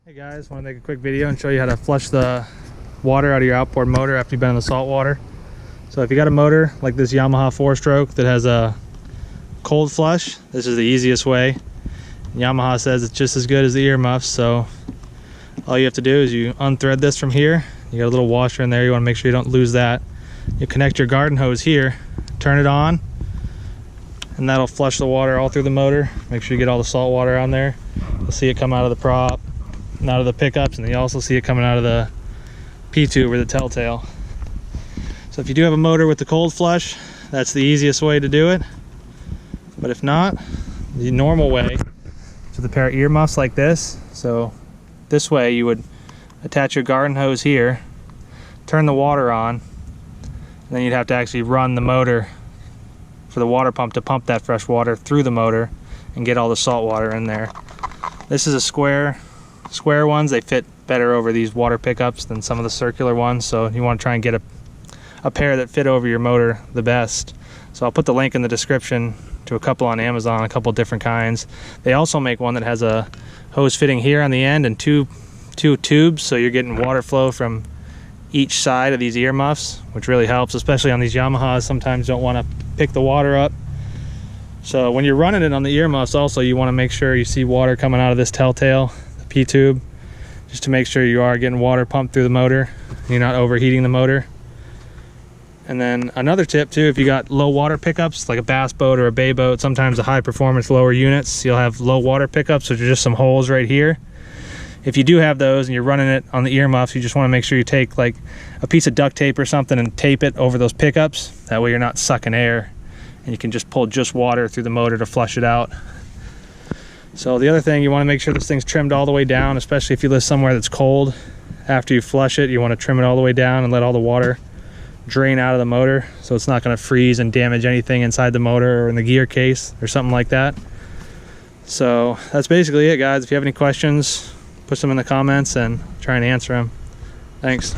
Hey guys, want to make a quick video and show you how to flush the water out of your outboard motor after you've been in the salt water. So if you got a motor like this Yamaha 4-stroke that has a cold flush, this is the easiest way. Yamaha says it's just as good as the Earmuffs, so all you have to do is you unthread this from here. You got a little washer in there, you want to make sure you don't lose that. You connect your garden hose here, turn it on, and that'll flush the water all through the motor. Make sure you get all the salt water on there. You'll see it come out of the prop and out of the pickups, and then you also see it coming out of the P-tube or the telltale. So if you do have a motor with the cold flush, that's the easiest way to do it. But if not, the normal way is with a pair of earmuffs like this. So this way you would attach your garden hose here, turn the water on, and then you'd have to actually run the motor for the water pump to pump that fresh water through the motor and get all the salt water in there. This is a square ones. They fit better over these water pickups than some of the circular ones, so you want to try and get a pair that fit over your motor the best. So I'll put the link in the description to a couple on Amazon, a couple different kinds. They also make one that has a hose fitting here on the end and two tubes, so you're getting water flow from each side of these earmuffs, which really helps, especially on these Yamahas. Sometimes you don't want to pick the water up. So when you're running it on the earmuffs also, you want to make sure you see water coming out of this telltale, the P-tube, just to make sure you are getting water pumped through the motor and you're not overheating the motor. And then another tip too, if you got low water pickups like a bass boat or a bay boat, sometimes the high performance lower units, you'll have low water pickups, which are just some holes right here. If you do have those and you're running it on the earmuffs, you just want to make sure you take like a piece of duct tape or something and tape it over those pickups. That way you're not sucking air, and you can just pull just water through the motor to flush it out. So the other thing, you want to make sure this thing's trimmed all the way down, especially if you live somewhere that's cold. After you flush it, you want to trim it all the way down and let all the water drain out of the motor, so it's not going to freeze and damage anything inside the motor or in the gear case or something like that. So that's basically it, guys. If you have any questions, put them in the comments and try and answer them. Thanks.